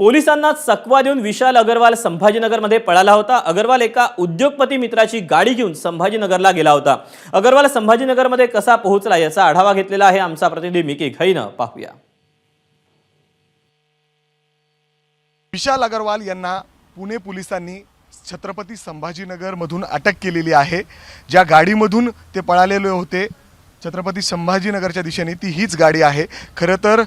पोलिसांना चकवा देऊन विशाल अग्रवाल संभाजीनगरमध्ये पळाला होता। अग्रवाल एका उद्योगपती मित्राची गाडी घेऊन संभाजीनगरला गेला होता। अग्रवाल संभाजीनगरमध्ये कसा पोहोचला याचा आढावा घेतलेला आहे आमचा प्रतिनिधी मिकी घईने। पाहूया। विशाल अग्रवाल यांना पुणे पोलिसांनी छत्रपती संभाजीनगर मधून अटक केलेली आहे। ज्या गाडीमधून ते पळालेले होते छत्रपती संभाजीनगरच्या दिशेने ती हीच गाडी आहे। खरं तर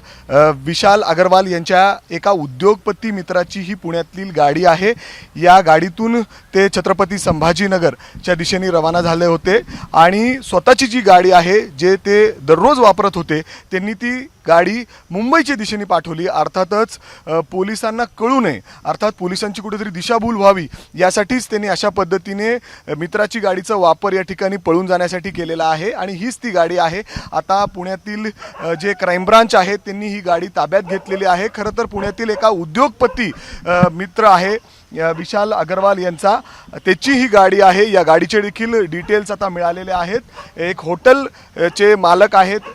विशाल अग्रवाल यांच्या एका उद्योगपती मित्राची ही पुण्यातील गाडी आहे। या गाडीतून ते छत्रपती संभाजीनगरच्या दिशेने रवाना झाले होते आणि स्वतःची जी गाडी आहे जे ते दररोज वापरत होते त्यांनी ती गाडी मुंबईच्या दिशेने पाठवली। अर्थातच पोलिसांना कळू नये, अर्थात पोलिसांची कुठेतरी दिशाभूल व्हावी यासाठीच त्यांनी अशा पद्धतीने मित्राची गाडीचा वापर या ठिकाणी पळून जाण्यासाठी केलेला आहे आणि हीच ती गाडी आहे। आता पुण्यातील जे क्राइम ब्रांच आहे त्यांनी ही गाडी ताब्यात घेतलेली आहे। खरं तर पुण्यातील एका उद्योगपती मित्र आहे विशाल अग्रवाल यांचा, त्याची ही गाडी आहे। या गाडीचे देखील डिटेल्स आता मिळालेले आहेत। एक हॉटेलचे मालक आहेत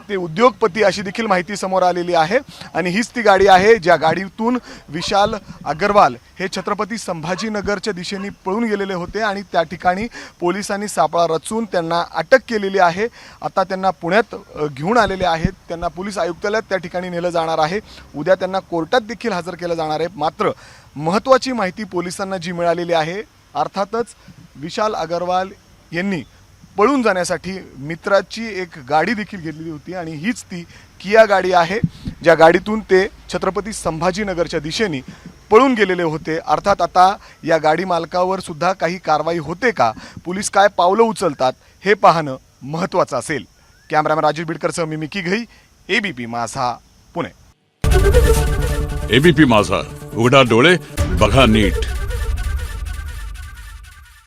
ते उद्योगपती अशी देखील माहिती समोर आलेली आहे आणि हीच ती गाडी आहे ज्या गाडीतून विशाल अग्रवाल हे छत्रपती संभाजीनगरच्या दिशेने पळून गेलेले होते आणि त्या ठिकाणी पोलिसांनी सापळा रचून त्यांना अटक केलेली आहे। आता त्यांना पुण्यात घेऊन आलेले आहेत, त्यांना पोलीस आयुक्तालयात त्या ठिकाणी नेलं जाणार आहे। उद्या त्यांना कोर्टात देखील हजर केलं जाणार आहे। मात्र महत्त्वाची माहिती पोलिसांना जी मिळालेली आहे, अर्थातच विशाल अग्रवाल यांनी पळून जाण्यासाठी मित्राची एक गाडी देखील घेतलेली होती आणि हीच ती किया गाडी आहे ज्या गाडीतून ते छत्रपती संभाजीनगरच्या दिशेने पळून गेलेले होते। अर्थात आता या गाडी मालकावर सुद्धा काही कारवाई होते का, पोलीस काय पावलं उचलतात हे पाहणं महत्त्वाचं असेल। कॅमेरामॅन राजेश बिडकरसह मी मिकी घई, एबीपी माझा, पुणे। एबीपी माझा, उघडा डोळे बघा नीट।